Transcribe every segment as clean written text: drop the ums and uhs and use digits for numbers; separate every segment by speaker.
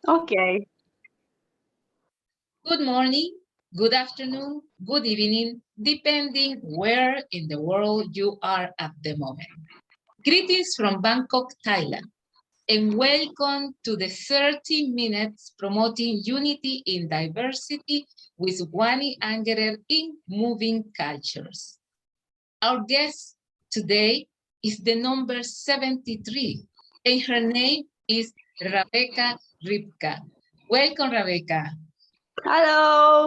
Speaker 1: Okay.
Speaker 2: Good morning, good afternoon, good evening, depending where in the world you are at the moment. Greetings from Bangkok, Thailand, and welcome to the 30 minutes promoting unity in diversity with Wanny Angerer in moving cultures. Our guest today is the number 73, and her name is Rabbeca Rivka. Welcome, Rabbeca.
Speaker 1: Hello.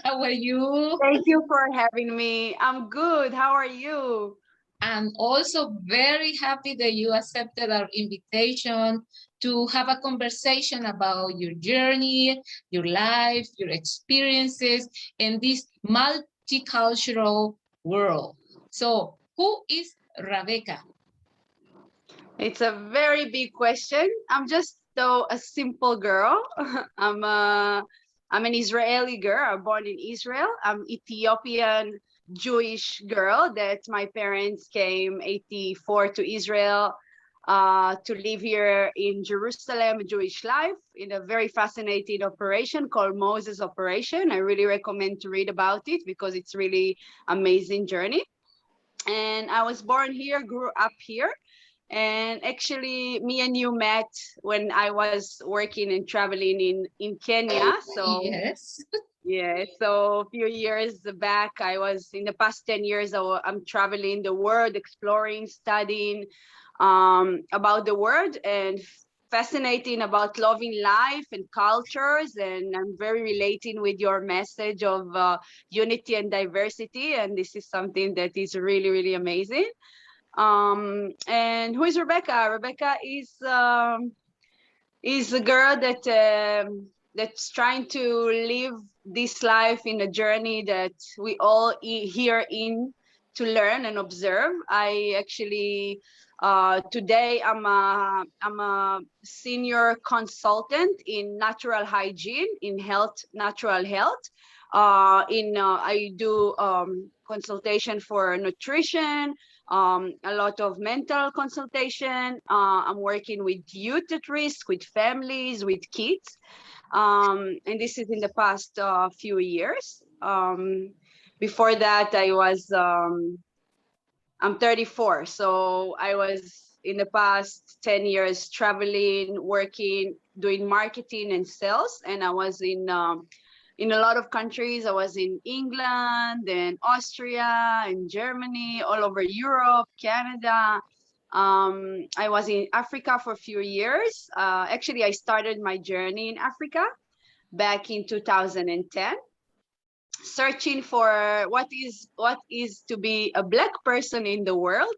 Speaker 2: How are you?
Speaker 1: Thank you for having me. I'm good. How are you?
Speaker 2: I'm also very happy that you accepted our invitation to have a conversation about your journey, your life, your experiences in this multicultural world. So, who is Rabbeca?
Speaker 1: It's a very big question. I'm just though a simple girl. I'm a I'm an Israeli girl. I'm born in Israel. I'm Ethiopian Jewish girl that my parents came 84 to Israel to live here in Jerusalem, Jewish life, in a very fascinating operation called Moses Operation. I really recommend to read about it because it's really amazing journey. And I was born here, grew up here. And actually, me and you met when I was working and traveling in Kenya. So
Speaker 2: Yes.
Speaker 1: yeah, so a few years back, I was in the past 10 years, I'm traveling the world, exploring, studying about the world and fascinating about loving life and cultures. And I'm very relating with your message of unity and diversity. And this is something that is really, really amazing. And who is Rebecca? Rebecca is a girl that's trying to live this life in a journey that we all here in to learn and observe. I actually today I'm a senior consultant in natural hygiene in health, natural health. In I do consultation for nutrition, a lot of mental consultation. I'm working with youth at risk, with families, with kids. And this is in the past few years. Before that, I'm 34. So I was in the past 10 years traveling, working, doing marketing and sales. And I was in a lot of countries. I was in England and Austria and Germany, all over Europe, Canada. I was in Africa for a few years. Actually, I started my journey in Africa back in 2010, searching for what is to be a black person in the world.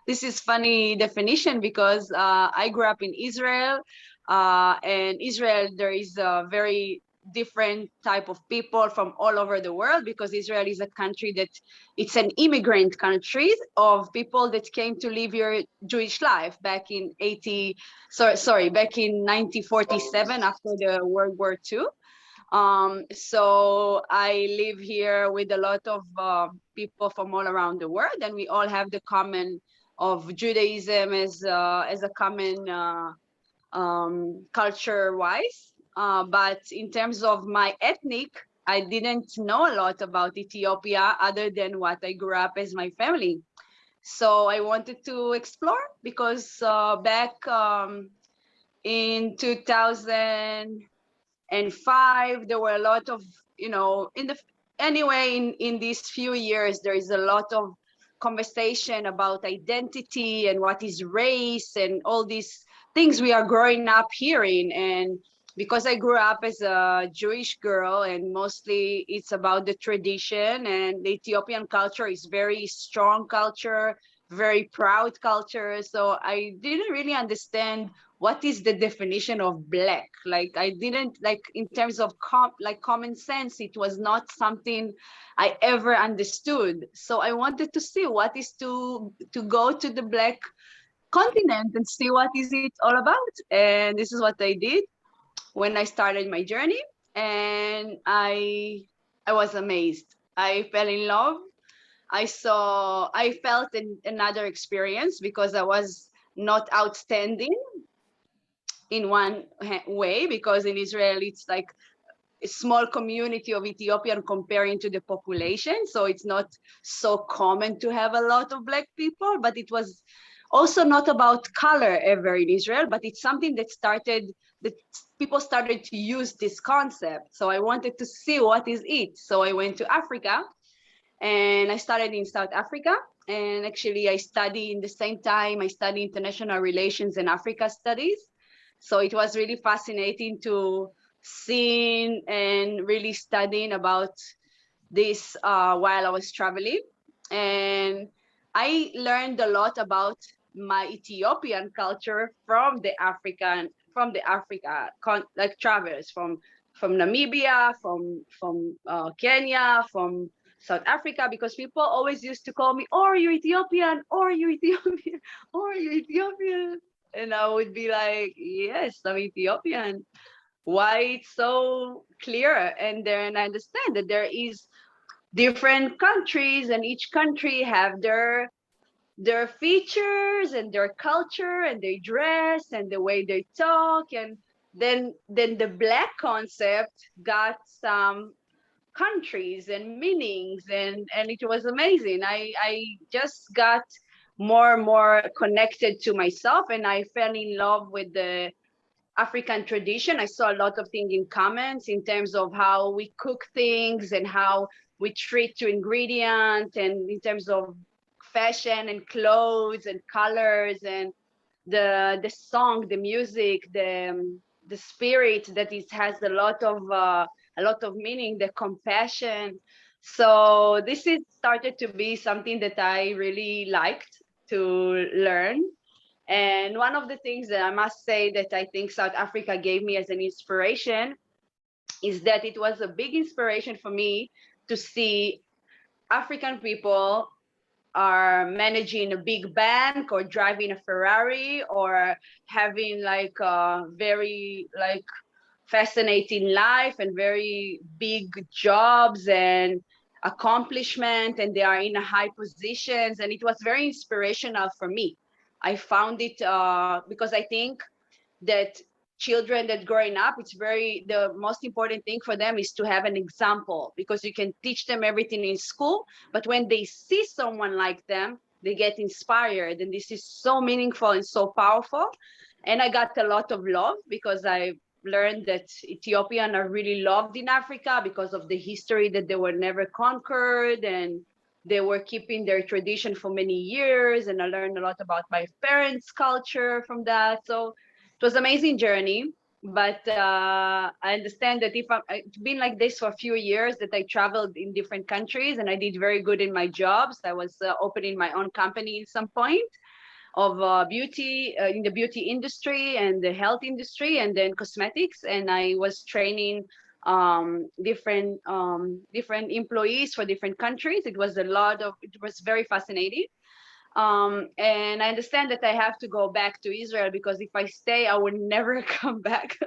Speaker 1: This is funny definition because I grew up in Israel, and Israel there is a very different type of people from all over the world because Israel is a country that it's an immigrant country of people that came to live your Jewish life back in 80 sorry back in 1947 after the World War II. So I live here with a lot of people from all around the world, and we all have the common of Judaism as a common culture wise. But in terms of my ethnic, I didn't know a lot about Ethiopia other than what I grew up as my family. So I wanted to explore because back in 2005 there were a lot of, in the anyway in these few years there is a lot of conversation about identity and what is race and all these things we are growing up hearing. And because I grew up as a Jewish girl and mostly it's about the tradition, and the Ethiopian culture is very strong culture, very proud culture, so I didn't really understand what is the definition of black. Like I didn't, like, in terms of common sense, it was not something I ever understood. So I wanted to see what is to go to the black continent and see what is it all about. And this is what I did when I started my journey. And I was amazed. I fell in love. I felt another experience because I was not outstanding in one way, because in Israel it's like a small community of Ethiopian comparing to the population. So it's not so common to have a lot of Black people, but it was also not about color ever in Israel, but it's something that people started to use this concept. So I wanted to see what is it. So I went to Africa, and I started in South Africa. And actually I study in the same time, I study international relations and Africa studies. So it was really fascinating to seeing and really studying about this while I was traveling. And I learned a lot about my Ethiopian culture from the Africa like travels from Namibia, from Kenya, from South Africa, because people always used to call me, "Oh, you're Ethiopian, or you're Ethiopian, or you're Ethiopian," and I would be like, "Yes, I'm Ethiopian." Why it's so clear? And then I understand that there is different countries, and each country have their features and their culture and their dress and the way they talk. And then the Black concept got some countries and meanings, and it was amazing. I just got more and more connected to myself, and I fell in love with the African tradition. I saw a lot of things in comments in terms of how we cook things and how we treat to ingredient, and in terms of fashion and clothes and colors, and the song, the music, the spirit that it has a lot of meaning, the compassion. So this is started to be something that I really liked to learn. And one of the things that I must say that I think South Africa gave me as an inspiration is that it was a big inspiration for me to see African people are managing a big bank or driving a Ferrari or having like a very like fascinating life and very big jobs and accomplishment, and they are in high positions, and it was very inspirational for me. I found it because I think that children that growing up, it's very, the most important thing for them is to have an example, because you can teach them everything in school, but when they see someone like them, they get inspired, and this is so meaningful and so powerful. And I got a lot of love because I learned that Ethiopian are really loved in Africa because of the history, that they were never conquered and they were keeping their tradition for many years. And I learned a lot about my parents' culture from that. So it was an amazing journey. But I understand that if it's been like this for a few years, that I traveled in different countries and I did very good in my jobs. I was opening my own company at some point of beauty in the beauty industry and the health industry, and then cosmetics. And I was training different employees for different countries. It was it was very fascinating. And I understand that I have to go back to Israel, because if I stay, I will never come back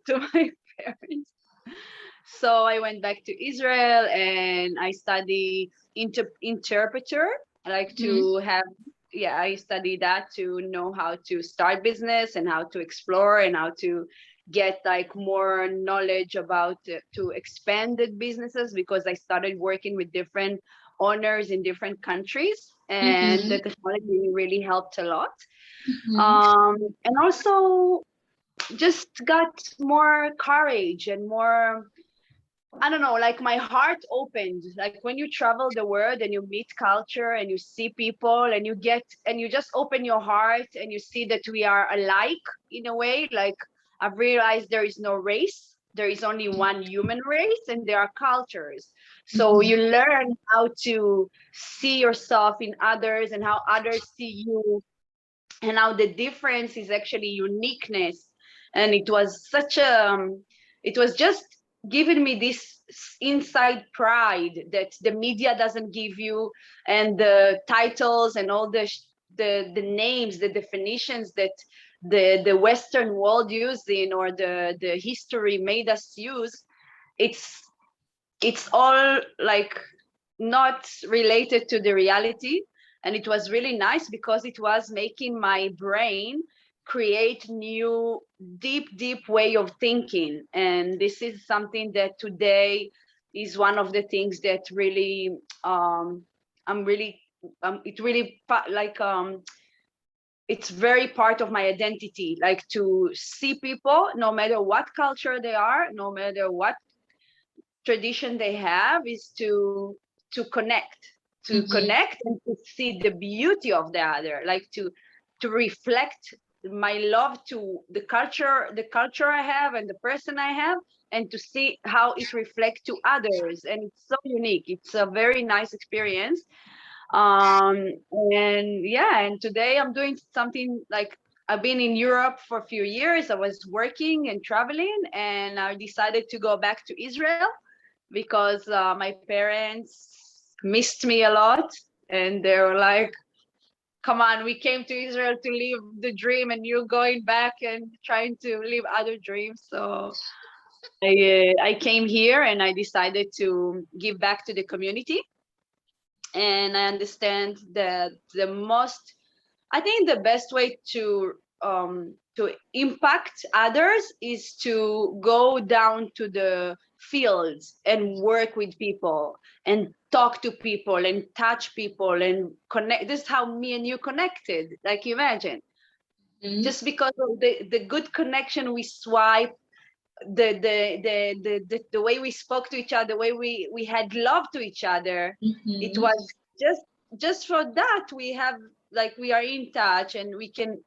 Speaker 1: to my parents. So I went back to Israel and I study interpreter. I like to have, yeah, I study that to know how to start business and how to explore and how to get like more knowledge about to expand the businesses, because I started working with different owners in different countries, and the technology really helped a lot. And also just got more courage and more, I don't know, like my heart opened. Like when you travel the world and you meet culture and you see people and you just open your heart and you see that we are alike in a way. Like I've realized there is no race. There is only one human race, and there are cultures. So you learn how to see yourself in others and how others see you, and how the difference is actually uniqueness. And it was it was just giving me this inside pride that the media doesn't give you, and the titles and all the names, the definitions that the Western world using, or the history made us use. It's all like not related to the reality. And it was really nice because it was making my brain create new deep way of thinking. And this is something that today is one of the things that really, it's very part of my identity, like to see people, no matter what culture they are, no matter what tradition they have, is to connect, and to see the beauty of the other, like to reflect my love to the culture I have and the person I have, and to see how it reflects to others. And it's so unique. It's a very nice experience. And yeah, and today I'm doing something like, I've been in Europe for a few years. I was working and traveling, and I decided to go back to Israel because my parents missed me a lot, and they were like, come on, we came to Israel to live the dream, and you're going back and trying to live other dreams. So I came here and I decided to give back to the community. And I understand that I think the best way to impact others is to go down to the fields and work with people and talk to people and touch people and connect. This is how me and you connected. Like, imagine, just because of the good connection we swipe, the way we spoke to each other, the way we had love to each other. It was just for that we have, like, we are in touch, and you can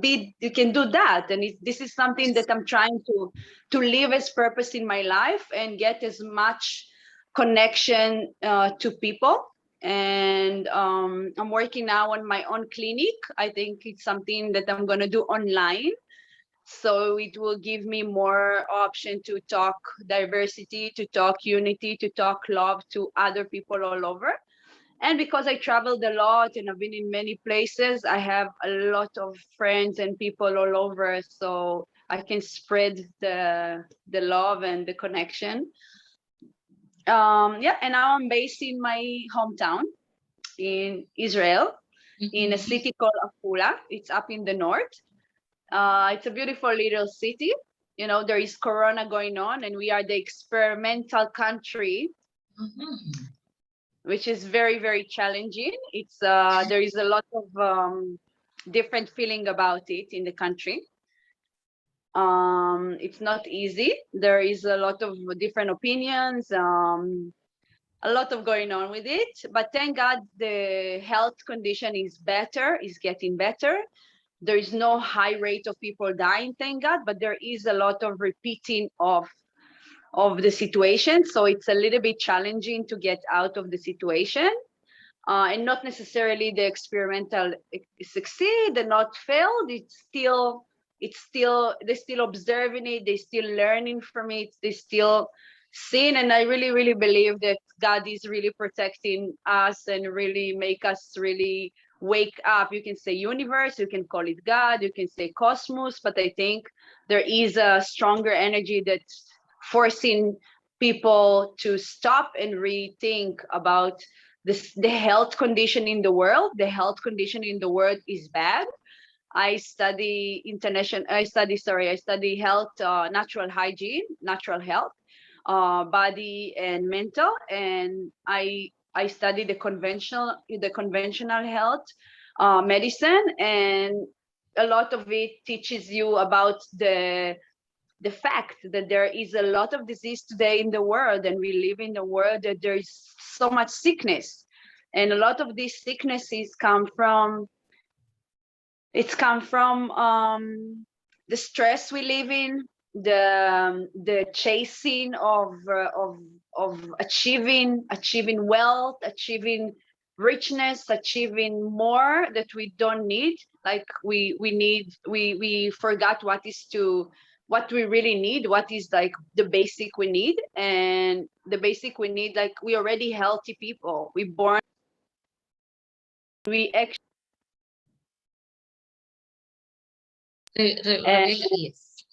Speaker 1: do that. And this is something that I'm trying to live as purpose in my life, and get as much connection to people. And I'm working now on my own clinic. I think it's something that I'm going to do online, so it will give me more option to talk diversity, to talk unity, to talk love to other people all over. And because I traveled a lot and I've been in many places, I have a lot of friends and people all over, so I can spread the love and the connection. Yeah, and now I'm based in my hometown in Israel, in a city called Afula. It's up in the north. It's a beautiful little city. You know, there is Corona going on, and we are the experimental country, which is very, very challenging. It's there is a lot of different feeling about it in the country. It's not easy. There is a lot of different opinions, a lot of going on with it. But thank God the health condition is better, is getting better. There is no high rate of people dying, thank God, but there is a lot of repeating of the situation. So it's a little bit challenging to get out of the situation. And not necessarily the experimental succeed and not failed. They're still observing it. They're still learning from it. They still seeing. And I really, really believe that God is really protecting us and really make us really wake up. You can say universe, you can call it God, you can say cosmos, but I think there is a stronger energy that's forcing people to stop and rethink about the health condition in the world. The health condition in the world is bad. I study health, natural hygiene, natural health, body and mental, and I study the conventional health, medicine, and a lot of it teaches you about the fact that there is a lot of disease today in the world, and we live in a world that there is so much sickness, and a lot of these sicknesses come from the stress we live in, the chasing of achieving wealth, achieving richness, achieving more that we don't need. Like we forgot what we really need, what is like the basic we need. And the basic we need, like, we already healthy people, we actually
Speaker 2: Yes.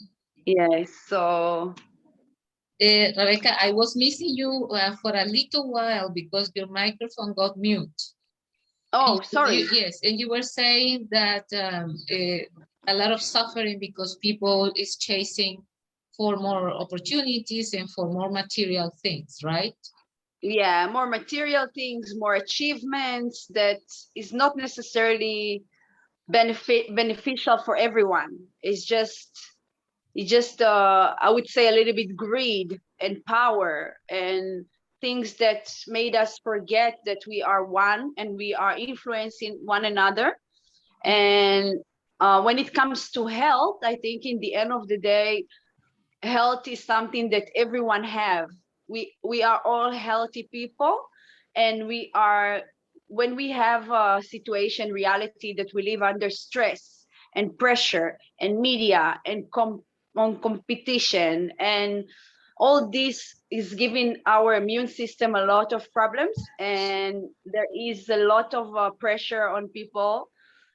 Speaker 1: yes. So
Speaker 2: Rabbeca, I was missing you for a little while because your microphone got mute.
Speaker 1: oh, sorry.
Speaker 2: Yes, and you were saying that a lot of suffering because people is chasing for more opportunities and for more material things, right?
Speaker 1: Yeah, more material things, more achievements that is not necessarily beneficial for everyone. It's just I would say a little bit greed and power and things that made us forget that we are one and we are influencing one another. And when it comes to health, I think in the end of the day, health is something that everyone have. We are all healthy people, and we are, when we have a situation, reality that we live under stress and pressure and media and on competition, and all this is giving our immune system a lot of problems, and there is a lot of pressure on people,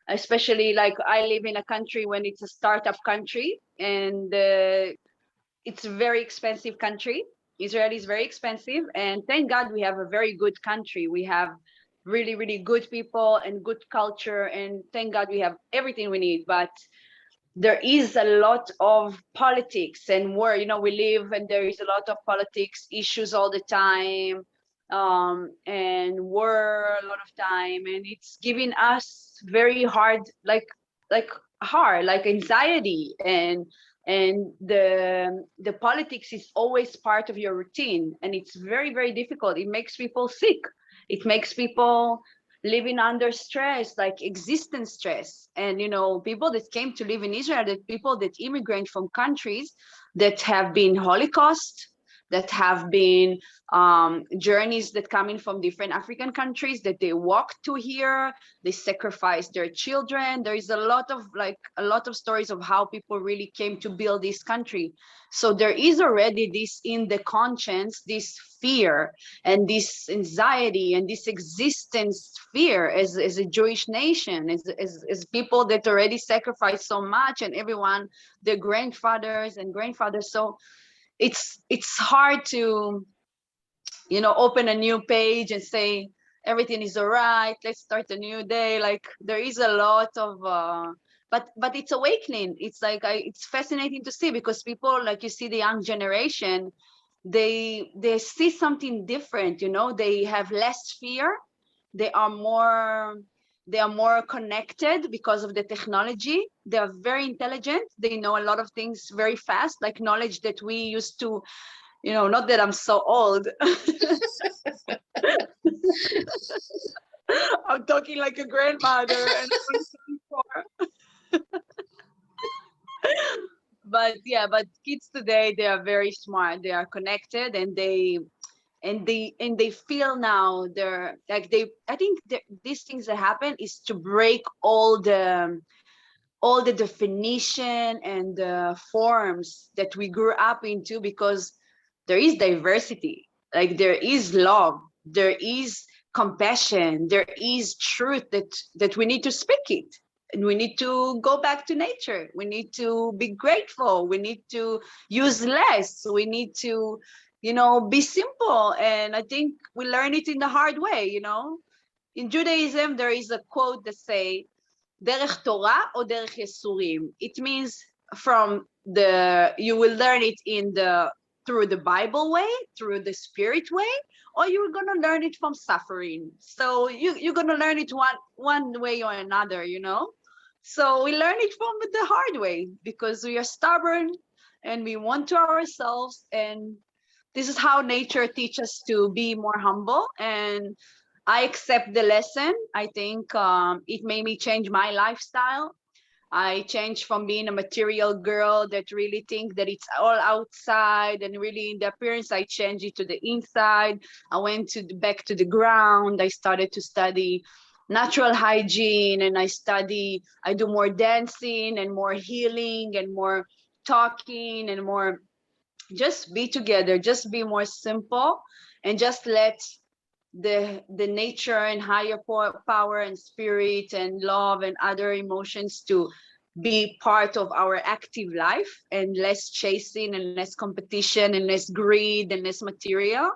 Speaker 1: especially like I live in a country when it's a startup country, and it's a very expensive country. Israel is very expensive, and thank God we have a very good country. We have really, really good people and good culture, and thank God we have everything we need. But there is a lot of politics and war. You know, we live and there is a lot of politics issues all the time, and war a lot of time, and it's giving us very hard, like hard, like anxiety, and the politics is always part of your routine, and it's very, very difficult. It makes people sick. It makes people living under stress, like existence stress. And you know, people that came to live in Israel, that people that immigrate from countries that have been Holocaust, that have been journeys that coming from different African countries, that they walked to here, they sacrificed their children. There is a lot of stories of how people really came to build this country. So there is already this in the conscience, this fear and this anxiety and this existence fear as a Jewish nation, as people that already sacrificed so much, and everyone, their grandfathers and grandfathers. So it's hard to, you know, open a new page and say everything is all right, let's start a new day. Like there is a lot of but it's awakening. It's like it's fascinating to see, because people, like you see the young generation, they see something different, you know. They have less fear. They are more, they are more connected because of the technology. They are very intelligent. They know a lot of things very fast, like knowledge that we used to, you know, not that I'm so old. I'm talking like a grandmother, and I'm 24. But yeah, but kids today, they are very smart. They are connected, and they feel now, they're like, they, I think these things that happen is to break all the definition and the forms that we grew up into, because there is diversity, like there is love, there is compassion, there is truth, that we need to speak it, and we need to go back to nature, we need to be grateful, we need to use less, we need to, you know, be simple. And I think we learn it in the hard way, you know. In Judaism there is a quote that say derech Torah or derech Yesurim. It means from the, you will learn it in the, through the Bible way, through the spirit way, or you're gonna learn it from suffering. So you're gonna learn it one way or another, you know. So we learn it from the hard way because we are stubborn and we want to ourselves, and this is how nature teaches us to be more humble. And I accept the lesson. I think it made me change my lifestyle. I changed from being a material girl that really think that it's all outside and really in the appearance. I changed it to the inside. I went to back to the ground. I started to study natural hygiene, and I do more dancing and more healing and more talking and more just be together, just be more simple, and just let the nature and higher power and spirit and love and other emotions to be part of our active life, and less chasing and less competition and less greed and less material.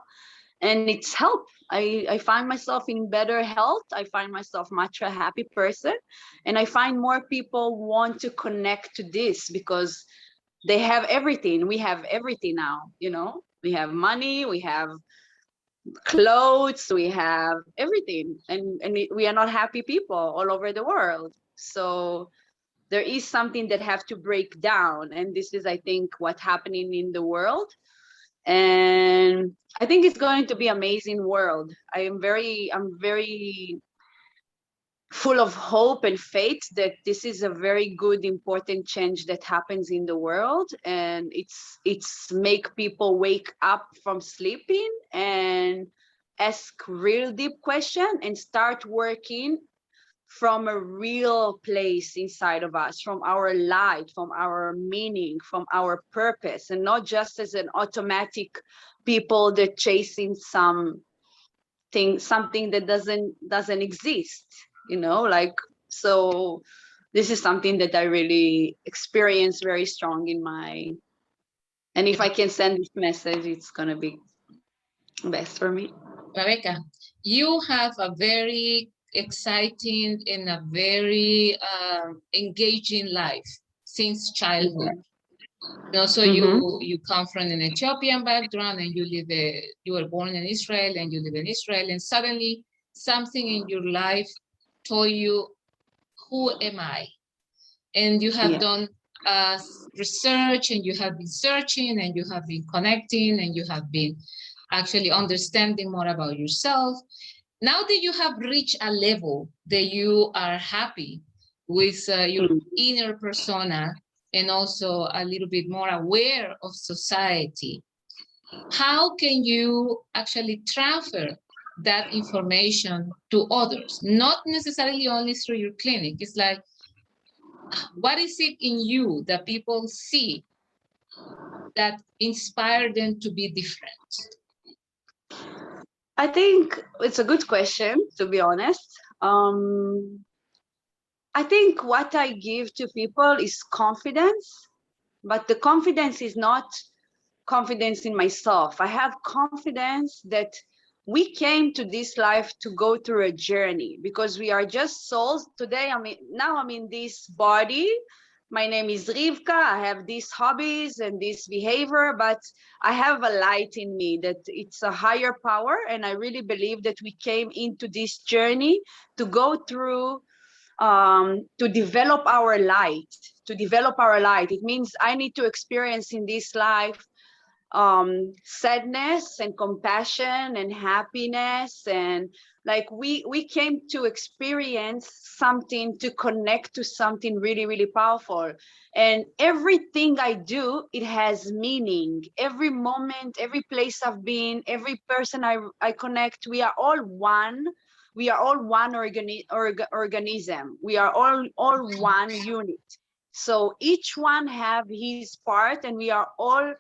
Speaker 1: and it's help. I find myself in better health. I find myself much a happy person, and I find more people want to connect to this because they have everything. We have everything now, you know. We have money, we have clothes, we have everything, and we are not happy people all over the world. So there is something that have to break down, and this is, I think, what's happening in the world. And I think it's going to be amazing world. I'm very full of hope and faith that this is a very good, important change that happens in the world, and it's make people wake up from sleeping and ask real deep question and start working from a real place inside of us, from our light, from our meaning, from our purpose, and not just as an automatic people that chasing something that doesn't exist, you know, like. So this is something that I really experience very strong in my, and if I can send this message, it's gonna be best for me.
Speaker 2: Rabbeca, you have a very exciting and a very engaging life since childhood. And also, you come from an Ethiopian background, and you were born in Israel, and you live in Israel, and suddenly something in your life told you, who am I? And you have done research, and you have been searching, and you have been connecting, and you have been actually understanding more about yourself. Now that you have reached a level that you are happy with your inner persona, and also a little bit more aware of society, how can you actually transfer that information to others? Not necessarily only through your clinic. It's like, what is it in you that people see that inspire them to be different?
Speaker 1: I think it's a good question, to be honest. I think what I give to people is confidence, but the confidence is not confidence in myself. I have confidence that we came to this life to go through a journey, because we are just souls. Today, now I'm in this body. My name is Rivka. I have these hobbies and this behavior, but I have a light in me that it's a higher power. And I really believe that we came into this journey to go through, to develop our light, It means I need to experience in this life sadness and compassion and happiness, and like we came to experience something, to connect to something really, really powerful. And everything I do, it has meaning. Every moment, every place I've been, every person I connect, we are all one. We are all one organism. We are all one unit. So each one have his part, and we are all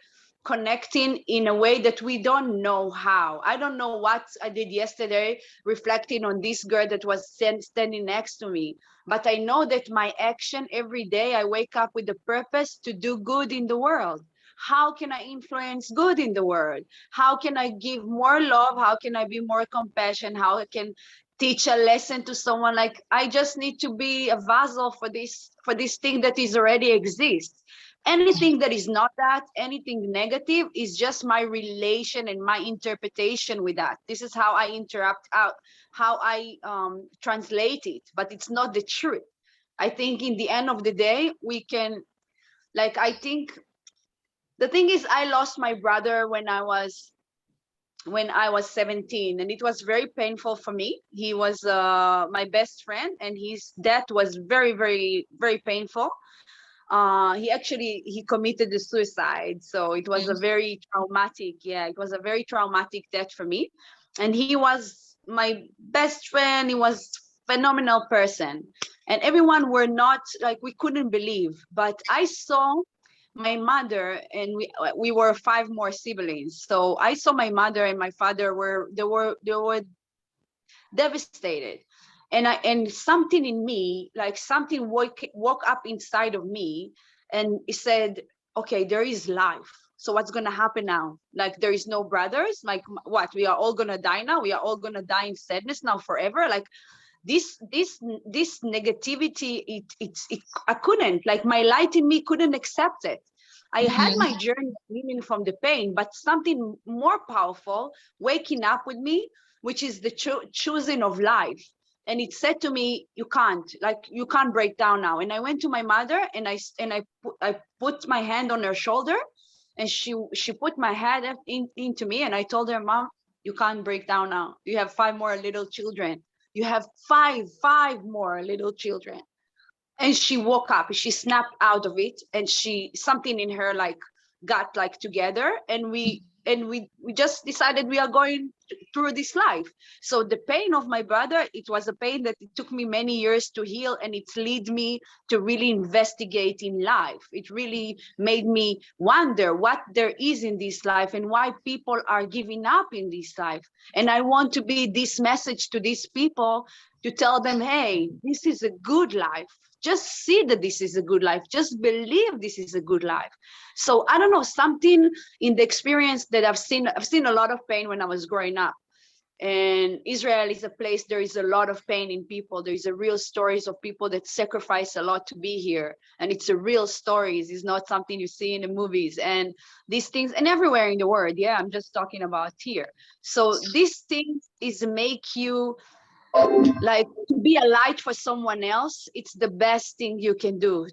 Speaker 1: connecting in a way that we don't know how. I don't know what I did yesterday, reflecting on this girl that was standing next to me. But I know that my action every day, I wake up with the purpose to do good in the world. How can I influence good in the world? How can I give more love? How can I be more compassion? How I can teach a lesson to someone? Like, I just need to be a vessel for this thing that is already exists. Anything that is not that, anything negative, is just my relation and my interpretation with that. This is how I interact out, how I translate it, but it's not the truth. I think in the end of the day, we can, like, I think the thing is, I lost my brother when I was 17, and it was very painful for me. He was my best friend, and his death was very, very, very painful. He committed the suicide, so it was a very traumatic, it was a very traumatic death for me. And he was my best friend. He was phenomenal person, and everyone were not, like, we couldn't believe. But I saw my mother, and we were 5 more siblings, so I saw my mother and my father were devastated. And something in me, like something woke up inside of me, and it said, okay, there is life. So what's going to happen now? Like, there is no brothers? Like, what? We are all going to die now? We are all going to die in sadness now forever? Like, this negativity, I couldn't, like, my light in me couldn't accept it. I had my journey healing from the pain, but something more powerful waking up with me, which is the choosing of life. And it said to me, you can't break down now. And I went to my mother, and I put my hand on her shoulder, and she put my head into me, and I told her, Mom, you can't break down now. You have 5 more little children. You have five more little children. And she woke up, she snapped out of it, and something in her like got like together, and we just decided we are going through this life. So the pain of my brother, it was a pain that it took me many years to heal, and it led me to really investigate in life. It really made me wonder what there is in this life and why people are giving up in this life. And I want to be this message to these people, to tell them, hey, this is a good life. Just see that this is a good life. Just believe this is a good life. So I don't know, something in the experience that I've seen a lot of pain when I was growing up. And Israel is a place, there is a lot of pain in people. There is a real stories of people that sacrifice a lot to be here. And it's a real stories. It's not something you see in the movies and these things, and everywhere in the world. Yeah, I'm just talking about here. So these things is make you, like, to be a light for someone else. It's the best thing you can do.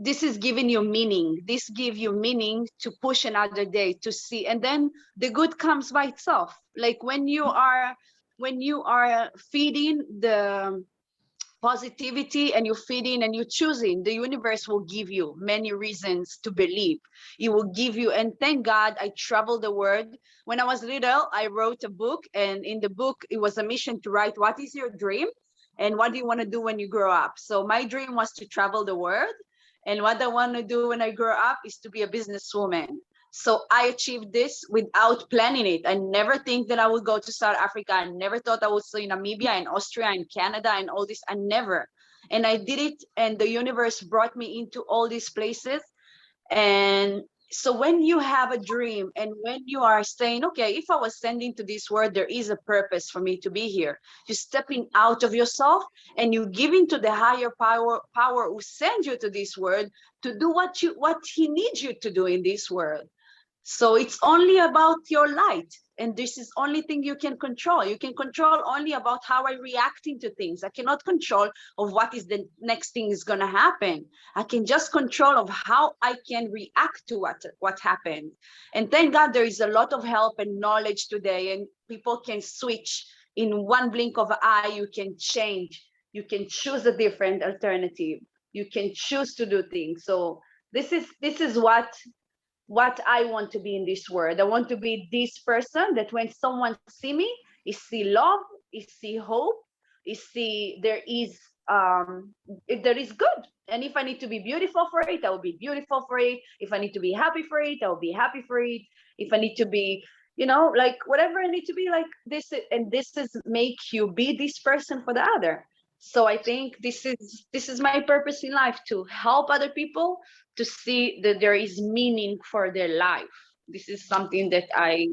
Speaker 1: This is giving you meaning. This give you meaning to push another day, to see, and then the good comes by itself. Like when you are feeding the positivity, and you're feeding and you're choosing, the universe will give you many reasons to believe. It will give you, and thank God I traveled the world. When I was little, I wrote a book, and in the book it was a mission to write what is your dream and what do you want to do when you grow up. So my dream was to travel the world, and what I want to do when I grow up is to be a businesswoman. So I achieved this without planning it. I never think that I would go to South Africa. I never thought I would see Namibia and Austria and Canada and all this. I never. And I did it, and the universe brought me into all these places. And so when you have a dream, and when you are saying, okay, if I was sending to this world, there is a purpose for me to be here. You're stepping out of yourself, and you giving to the higher power who sends you to this world to do what he needs you to do in this world. So it's only about your light, and this is only thing you can control. You can control only about how I reacting to things. I cannot control of what is the next thing is going to happen. I can just control of how I can react to what happened. And thank God there is a lot of help and knowledge today, and people can switch in one blink of an eye. You can change. You can choose a different alternative. You can choose to do things. So this is what I want to be in this world. I want to be this person that when someone see me, is see love, is see hope, is see there is good. And if I need to be beautiful for it, I will be beautiful for it. If I need to be happy for it, I will be happy for it. If I need to be, like whatever I need to be, like this, and this is make you be this person for the other. So I think this is my purpose in life, to help other people to see that there is meaning for their life. This is something that I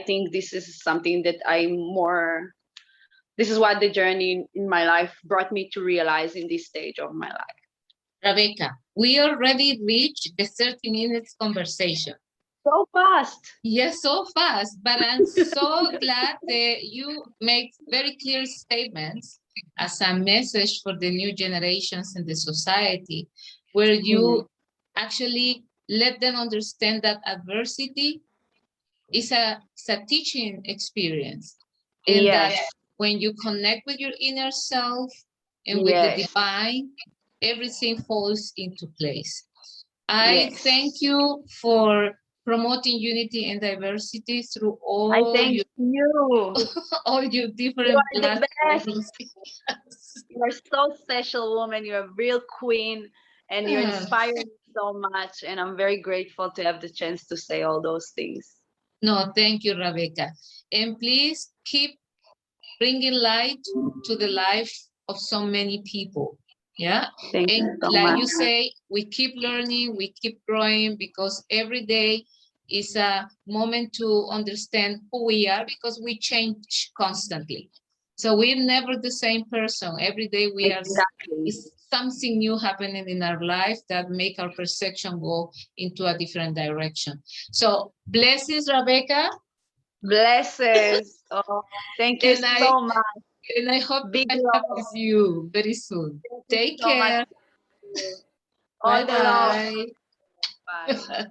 Speaker 1: think this is something that this is what the journey in my life brought me to realize in this stage of my life.
Speaker 2: Rabbeca, we already reached the 30 minutes conversation.
Speaker 1: So fast.
Speaker 2: Yes, so fast, but I'm so glad that you make very clear statements as a message for the new generations in the society, where you actually let them understand that adversity is a teaching experience, and that when you connect with your inner self and with the divine, everything falls into place. I thank you for promoting unity and diversity through all all your different platforms.
Speaker 1: You are so special, woman. You're a real queen, and you inspire me so much. And I'm very grateful to have the chance to say all those things.
Speaker 2: No, thank you, Rabbeca. And please keep bringing light to the life of so many people. Yeah.
Speaker 1: Thank you
Speaker 2: And
Speaker 1: so
Speaker 2: like
Speaker 1: much.
Speaker 2: you say, we keep learning, we keep growing, because every day is a moment to understand who we are, because we change constantly. So we're never the same person. Every day we are,
Speaker 1: Exactly.
Speaker 2: is something new happening in our life that make our perception go into a different direction. So blessings, Rabbeca.
Speaker 1: Blessings. Oh, thank you
Speaker 2: And I
Speaker 1: so much.
Speaker 2: and I hope to
Speaker 1: Big
Speaker 2: catch up with
Speaker 1: love.
Speaker 2: you very soon.
Speaker 1: Thank you
Speaker 2: Take
Speaker 1: so much.
Speaker 2: care.
Speaker 1: All the love.
Speaker 2: Bye
Speaker 1: Bye.
Speaker 2: bye.